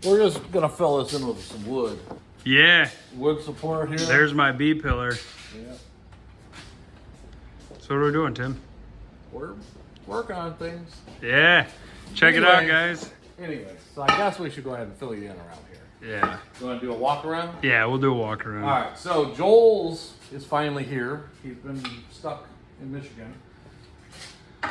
We're just gonna fill this in with some wood. Yeah. Wood support here. There's my B pillar. Yeah. So what are we doing, Tim? We're working on things. Yeah. Check it out, guys. Anyways, so I guess we should go ahead and fill you in around here. Yeah. You want to do a walk around? Yeah, we'll do a walk around. All right, so Joel's is finally here. He's been stuck in Michigan.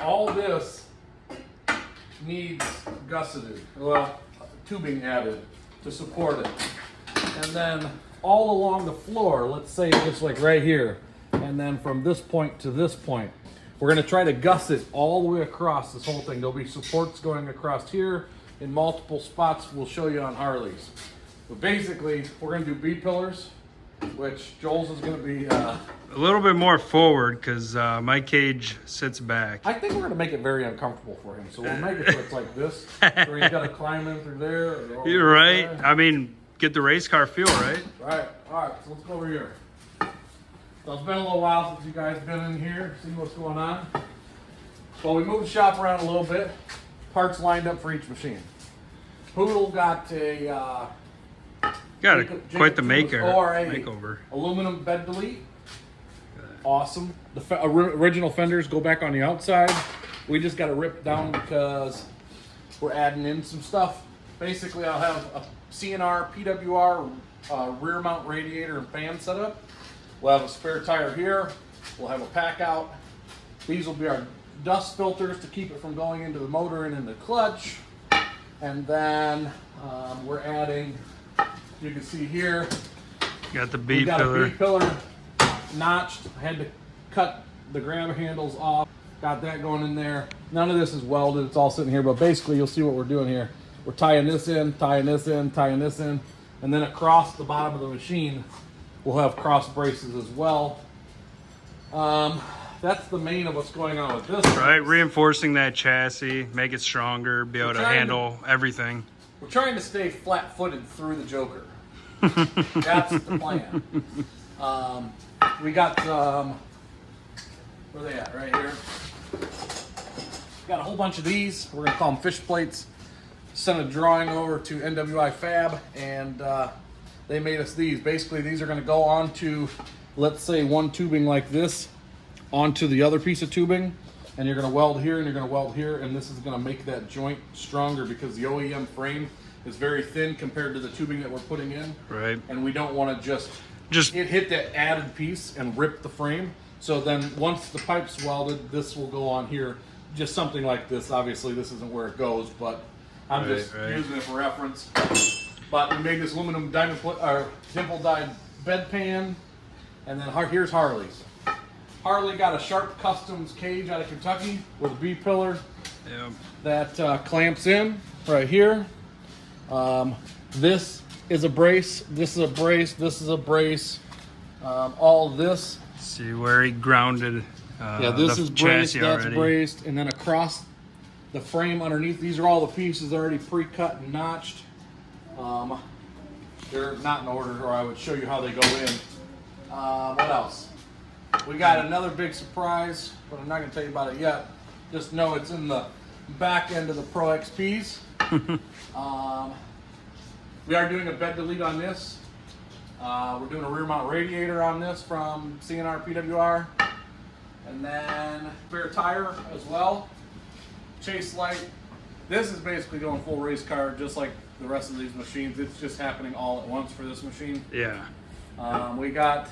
All this needs gusseted, well, tubing added to support it. And then all along the floor, let's say just like right here, and then from this point to this point, we're gonna try to gusset all the way across this whole thing. There'll be supports going across here in multiple spots. We'll show you on Harley's. But basically, we're gonna do B pillars, which Joel's is gonna be, A little bit more forward because my cage sits back. I think we're gonna make it very uncomfortable for him. So we'll make it so it's like this, where he's gotta climb in through there. Or over You're right. there. I mean, get the race car feel, right? Right, all right, so let's go over here. So it's been a little while since you guys have been in here, see what's going on. Well, we moved the shop around a little bit. Parts lined up for each machine. Poodle got a Got quite the ORA makeover. aluminum bed delete. Awesome. The original fenders go back on the outside. We just got to rip down because we're adding in some stuff. Basically, I'll have a CNR PWR rear mount radiator and fan setup. We'll have a spare tire here. We'll have a pack out. These will be our dust filters to keep it from going into the motor and in the clutch. And then we're adding, you can see here, Got the B we got pillar. a B pillar notched. I had to cut the grab handles off. Got that going in there. None of this is welded. It's all sitting here. But basically, you'll see what we're doing here. We're tying this in, tying this in, tying this in. And then across the bottom of the machine, we'll have cross braces as well. That's the main of what's going on with this. Right, reinforcing that chassis, make it stronger, be able to handle everything. We're trying to stay flat-footed through the Joker. That's the plan. We got, where are they at? Right here. Got a whole bunch of these. We're gonna call them fish plates. Sent a drawing over to NWI Fab, and they made us these. Basically, these are gonna go onto, let's say, one tubing like this, onto the other piece of tubing, and you're gonna weld here and you're gonna weld here, and this is gonna make that joint stronger because the OEM frame is very thin compared to the tubing that we're putting in. Right. And we don't want to just hit that added piece and rip the frame. So then once the pipe's welded, this will go on here, just something like this. Obviously, this isn't where it goes, but I'm just using it for reference. But we made this aluminum dimple dyed bed pan, and then here's Harley's. Harley got a Sharp Customs cage out of Kentucky with a B pillar that clamps in right here. This is a brace. This is a brace. This is a brace. All this. See where he grounded. Yeah, this is braced. That's already braced, and then across the frame underneath. These are all the pieces already pre-cut and notched. They're not in order, or I would show you how they go in. What else? We got another big surprise, but I'm not going to tell you about it yet. Just know it's in the back end of the Pro XPs. We are doing a bed delete on this. We're doing a rear mount radiator on this from CNR PWR. And then spare tire as well. Chase light. This is basically going full race car just like the rest of these machines. It's just happening all at once for this machine. Yeah. We got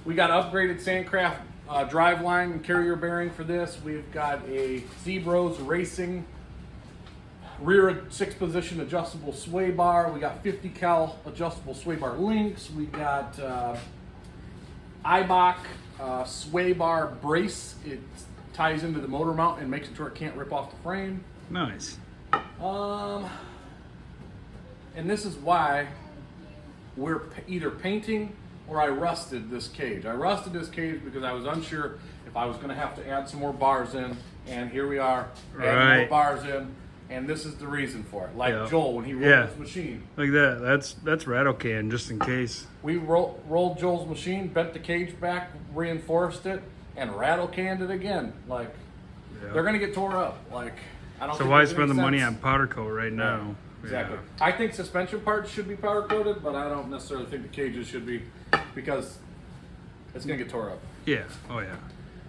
upgraded Sandcraft drive line and carrier bearing for this. We've got a Zebros Racing rear 6-position adjustable sway bar. We got 50 cal adjustable sway bar links. We got Ibach sway bar brace. It ties into the motor mount and makes it to where it can't rip off the frame. Nice. And this is why we're either painting or I rusted this cage. I rusted this cage because I was unsure if I was going to have to add some more bars in, and here we are, adding more bars in, and this is the reason for it. Like Joel, when he rolled his machine. Like that. That's rattle can, just in case. We rolled Joel's machine, bent the cage back, reinforced it, and rattle canned it again. Like, they're going to get tore up. Like, I don't So think why there's any spend the money sense. on powder coat right now? Exactly. I think suspension parts should be powder coated, but I don't necessarily think the cages should be, because it's gonna get tore up. Yeah. Oh yeah.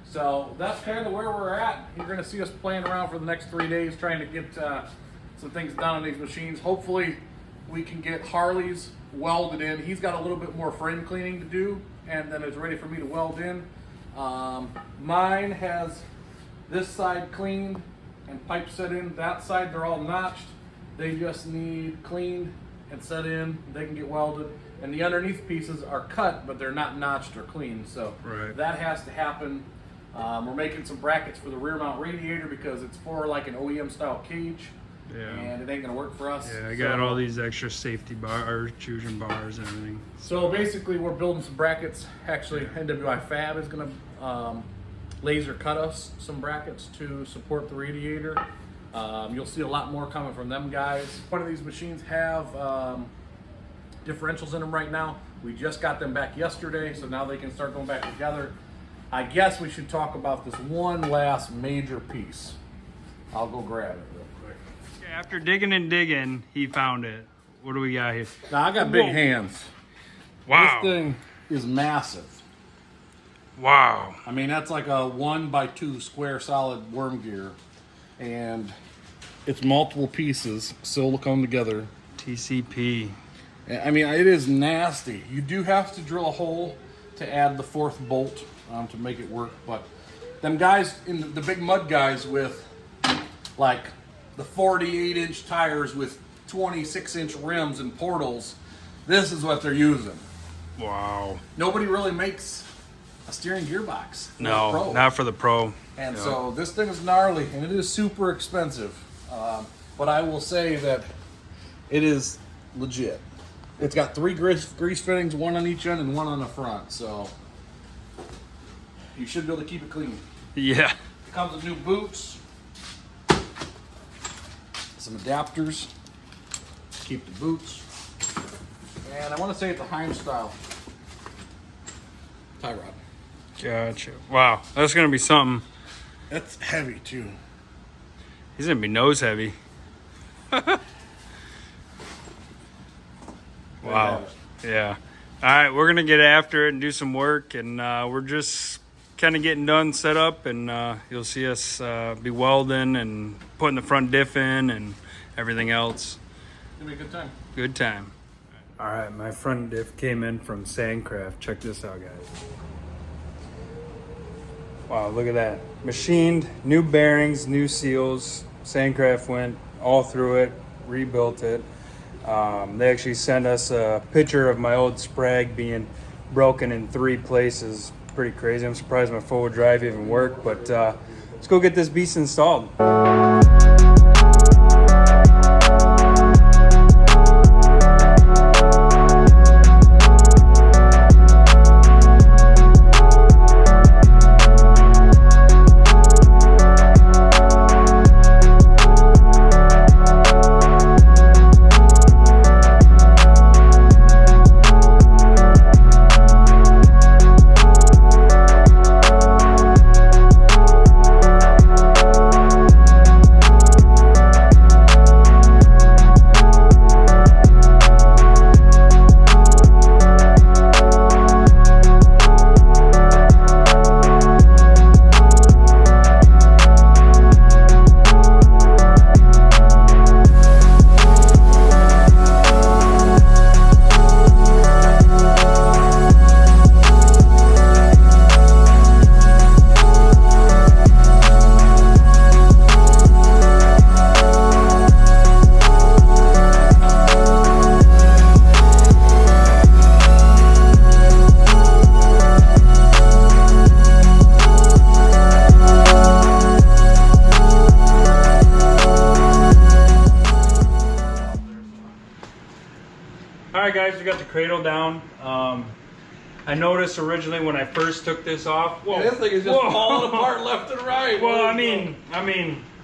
So that's kind of where we're at. You're gonna see us playing around for the next 3 days, trying to get some things done on these machines. Hopefully, we can get Harley's welded in. He's got a little bit more frame cleaning to do, and then it's ready for me to weld in. Mine has this side cleaned and pipe set in. That side, they're all notched. They just need cleaned and set in. They can get welded. And the underneath pieces are cut, but they're not notched or cleaned. So that has to happen. We're making some brackets for the rear mount radiator because it's for like an OEM style cage. Yeah. And it ain't gonna work for us. Yeah, I got all these extra safety bar, fusion bars and everything. So basically we're building some brackets. Actually, NWI Fab is gonna laser cut us some brackets to support the radiator. You'll see a lot more coming from them guys. One of these machines have differentials in them right now. We just got them back yesterday, so now they can start going back together. I guess we should talk about this one last major piece. I'll go grab it real quick. After digging and digging, he found it. What do we got here? Now I got big hands. Wow. This thing is massive. Wow. I mean, that's like a 1x2 square solid worm gear. And it's multiple pieces, silicone together. TCP. I mean, it is nasty. You do have to drill a hole to add the fourth bolt to make it work. But them guys, in the big mud guys with like the 48-inch tires with 26-inch rims and portals, this is what they're using. Wow. Nobody really makes a steering gearbox. No, not for the pro. And so this thing is gnarly, and it is super expensive. But I will say that it is legit. It's got 3 grease fittings, 1 on each end and 1 on the front. So you should be able to keep it clean. Yeah. It comes with new boots, some adapters, keep the boots, and I want to say it's a Heim style tie rod. Gotcha. Wow, that's gonna be something. That's heavy too. He's gonna be nose heavy. Wow. Yeah. All right, we're gonna get after it and do some work, and we're just kind of getting done, set up, and you'll see us be welding and putting the front diff in and everything else. It's gonna be a good time. Good time. All right, my front diff came in from Sandcraft. Check this out, guys. Wow, look at that. Machined, new bearings, new seals. Sandcraft went all through it, rebuilt it. They actually sent us a picture of my old Sprag being broken in 3 places. Pretty crazy. I'm surprised my 4-wheel drive even worked, but let's go get this beast installed. Alright guys, we got the cradle down. I noticed originally when I first took this off, whoa, This thing is just falling apart left and right. Well, I mean,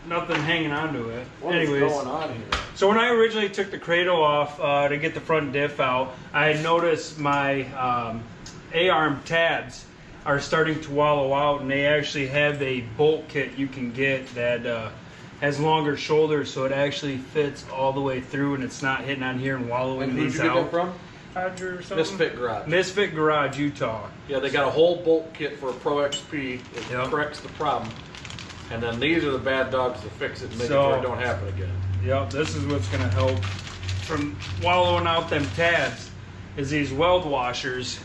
nothing hanging onto it. What Anyways, is going on here? so when I originally took the cradle off to get the front diff out, I had noticed my A-arm tabs are starting to wallow out, and they actually have a bolt kit you can get that has longer shoulders, so it actually fits all the way through, and it's not hitting on here and wallowing And who'd these you get out. that from? Or something? Misfit Garage. Misfit Garage, Utah. Yeah, they got a whole bolt kit for a Pro XP. It Yep. corrects the problem. And then these are the bad dogs to fix it and make So- sure it don't happen again. Yep, this is what's gonna help from wallowing out them tabs, is these weld washers.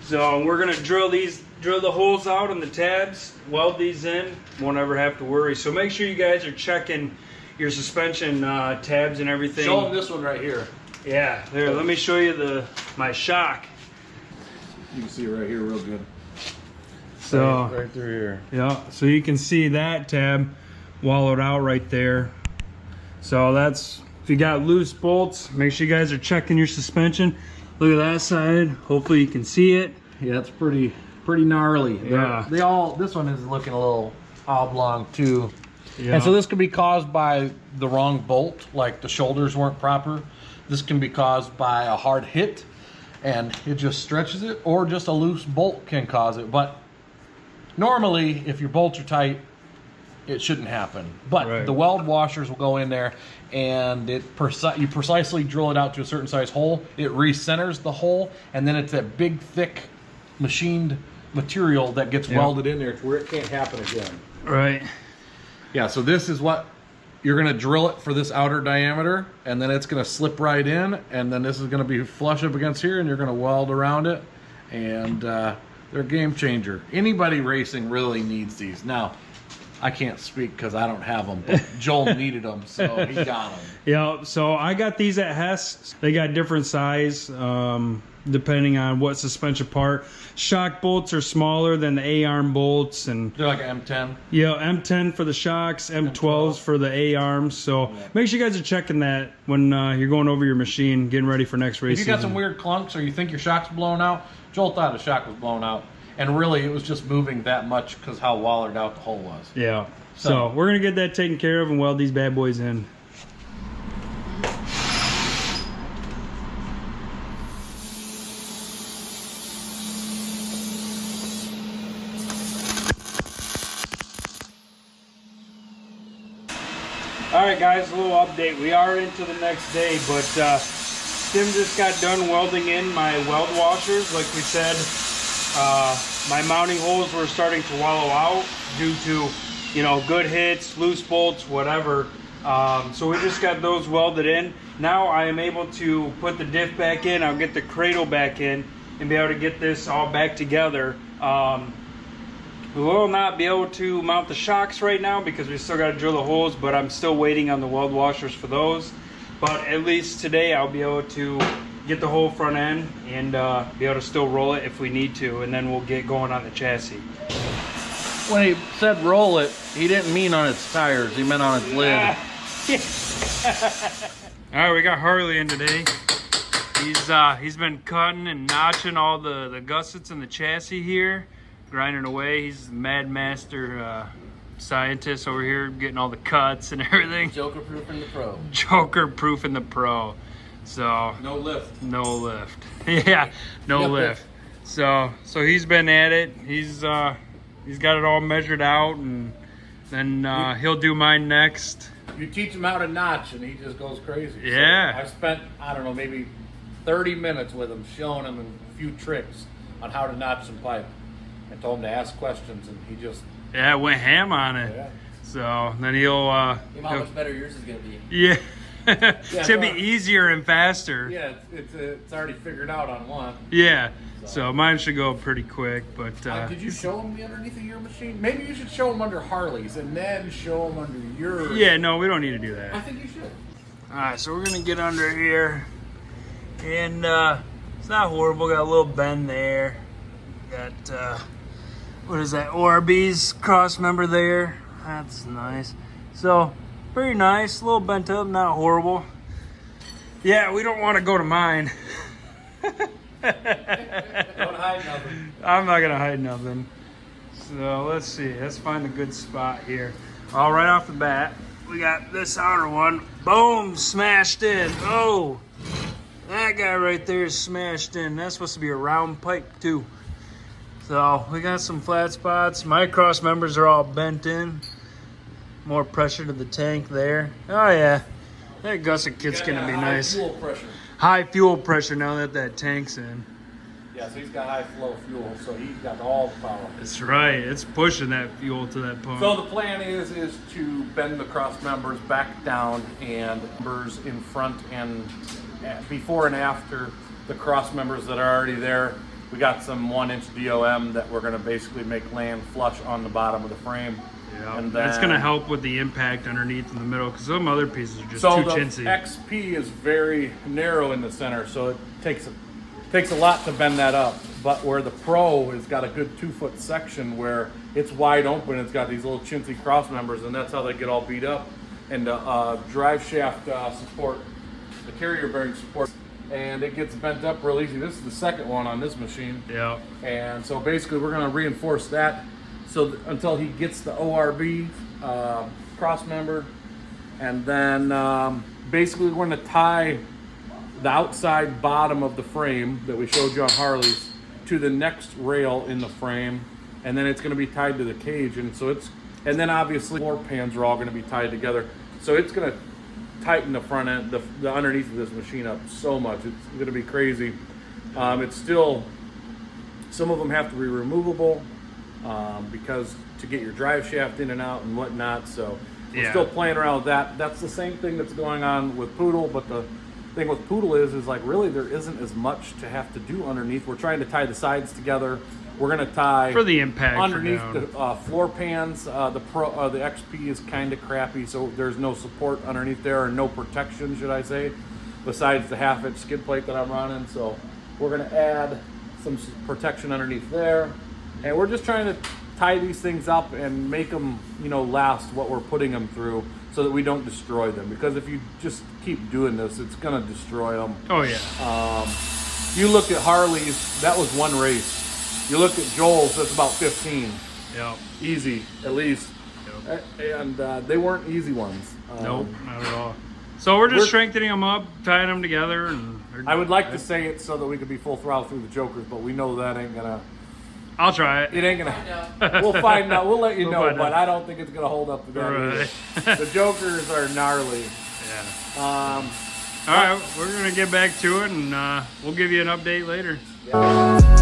So we're gonna drill the holes out on the tabs, weld these in, won't ever have to worry. So make sure you guys are checking your suspension tabs and everything. Show them this one right here. Yeah, there, let me show you my shock. You can see it right here real good. So right through here. yeah, so you can see that tab wallowed out right there. So that's, if you got loose bolts, make sure you guys are checking your suspension. Look at that side, hopefully you can see it. Yeah, it's pretty gnarly. Yeah. This one is looking a little oblong too. Yeah. And so this could be caused by the wrong bolt, like the shoulders weren't proper. This can be caused by a hard hit and it just stretches it, or just a loose bolt can cause it. But normally, if your bolts are tight, it shouldn't happen. But Right. the weld washers will go in there and you precisely drill it out to a certain size hole. It recenters the hole, and then it's that big, thick, machined material that gets welded in there to where it can't happen again. Right. Yeah, so this is what you're gonna drill it for, this outer diameter, and then it's gonna slip right in, and then this is gonna be flush up against here, and you're gonna weld around it, and they're a game changer. Anybody racing really needs these. Now, I can't speak because I don't have them, but Joel needed them, so he got them. Yeah, so I got these at Hess. They got different size, depending on what suspension part. Shock bolts are smaller than the A-arm bolts, and They're like an M10. yeah, M10 for the shocks, M12s for the A-arms. So make sure you guys are checking that when you're going over your machine, getting ready for next race If you got season. some weird clunks or you think your shock's blown out, Joel thought his shock was blown out. And really, it was just moving that much because how wallered out the hole was. Yeah. So we're gonna get that taken care of and weld these bad boys in. All right, guys, a little update. We are into the next day, but Tim just got done welding in my weld washers. Like we said, my mounting holes were starting to wallow out due to, you know, good hits, loose bolts, whatever. So we just got those welded in. Now I am able to put the diff back in. I'll get the cradle back in and be able to get this all back together. We will not be able to mount the shocks right now because we still got to drill the holes, but I'm still waiting on the weld washers for those. But at least today I'll be able to get the whole front end and be able to still roll it if we need to, and then we'll get going on the chassis. When he said roll it, he didn't mean on its tires, he meant on its lid. All right, we got Harley in today. He's been cutting and notching all the gussets in the chassis here, grinding away. He's the mad master scientist over here, getting all the cuts and everything. Joker proof in the Pro. Joker proof in the Pro. So No lift. no lift. Yeah, no lift. So he's been at it. He's got it all measured out, and then he'll do mine next. You teach him how to notch and he just goes crazy. Yeah. So I spent, I don't know, maybe 30 minutes with him showing him a few tricks on how to notch some pipe. I told him to ask questions and he just... Yeah, went ham on it. Yeah. So then he'll... How much better yours is going to be. Yeah. It's going to be easier and faster. Yeah, it's already figured out on one. Yeah. So mine should go pretty quick, but... Did you show him the underneath of your machine? Maybe you should show him under Harley's and then show him under yours. yeah, no, we don't need to do that. I think you should. Alright, so we're going to get under here. And it's not horrible. Got a little bend there. Got... what is that? Orbeez cross member there. That's nice. So, pretty nice. A little bent up, not horrible. Yeah, we don't want to go to mine. Don't hide nothing. I'm not going to hide nothing. So, let's see. Let's find a good spot here. All right off the bat, we got this outer one. Boom! Smashed in. Oh! That guy right there is smashed in. That's supposed to be a round pipe, too. So we got some flat spots. My cross members are all bent in. more pressure to the tank there. Oh yeah, that gusset kit's gonna be nice. Fuel pressure. High fuel pressure now that that tank's in. Yeah, so he's got high flow fuel, so he's got all the power. That's right. It's pushing that fuel to that pump. So the plan is to bend the cross members back down and members in front and before and after the cross members that are already there. We got some 1-inch DOM that we're going to basically make land flush on the bottom of the frame. Yeah, and that's going to help with the impact underneath in the middle because some other pieces are just so too the chintzy. XP is very narrow in the center, so it takes a lot to bend that up. But where the Pro has got a good 2-foot section where it's wide open, it's got these little chintzy cross members, and that's how they get all beat up. And drive shaft support, the carrier bearing support, and it gets bent up real easy. This is the second one on this machine. Yeah. And so basically we're going to reinforce that so until he gets the ORB cross member, and then basically we're going to tie the outside bottom of the frame that we showed you on Harley's to the next rail in the frame, and then it's going to be tied to the cage, and then obviously floor pans are all going to be tied together, so it's going to tighten the front end, the underneath of this machine up so much. It's going to be crazy. It's still, some of them have to be removable because to get your drive shaft in and out and whatnot, so we're still playing around with that. That's the same thing that's going on with Poodle, but the thing with Poodle is like really there isn't as much to have to do underneath. We're trying to tie the sides together. We're going to tie for the impact underneath the floor pans. The XP is kind of crappy, so there's no support underneath there, or no protection, should I say, besides the 1/2-inch skid plate that I'm running. So we're going to add some protection underneath there, and we're just trying to tie these things up and make them, last what we're putting them through, so that we don't destroy them. Because if you just keep doing this, it's going to destroy them. Oh yeah. You look at Harley's, that was one race. You look at Joel's, that's about 15. Yeah. Easy, at least. Yep. And they weren't easy ones. Nope, not at all. So we're just strengthening them up, tying them together, and I would like to say it so that we could be full throttle through the Jokers, but we know that ain't gonna. I'll try it. It ain't gonna. We'll find out. We'll let you know, but I don't think it's gonna hold up to that. Right. The Jokers are gnarly. Yeah. All right, we're gonna get back to it, and we'll give you an update later. Yeah.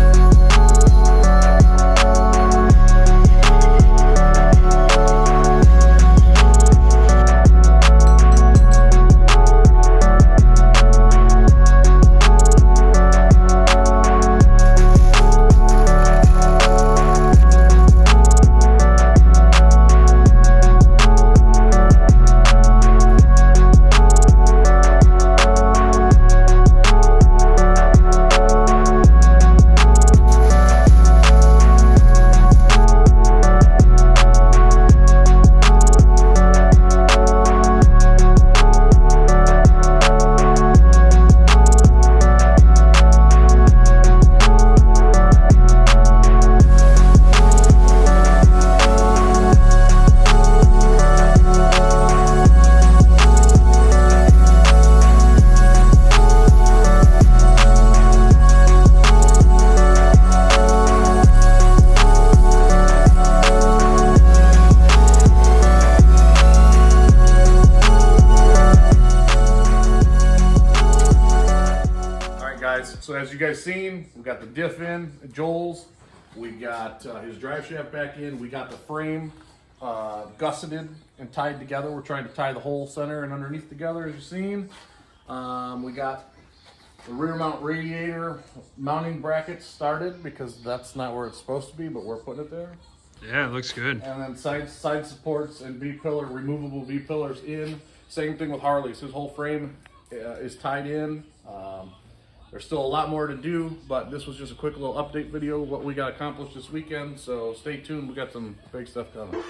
So as you guys seen, we got the diff in, Joel's. We got his drive shaft back in. We got the frame gusseted and tied together. We're trying to tie the whole center and underneath together, as you've seen. We got the rear mount radiator mounting brackets started because that's not where it's supposed to be, but we're putting it there. Yeah, it looks good. And then side supports and V-pillar, removable V-pillars in. Same thing with Harley's. His whole frame is tied in. There's still a lot more to do, but this was just a quick little update video of what we got accomplished this weekend. So stay tuned. We got some big stuff coming.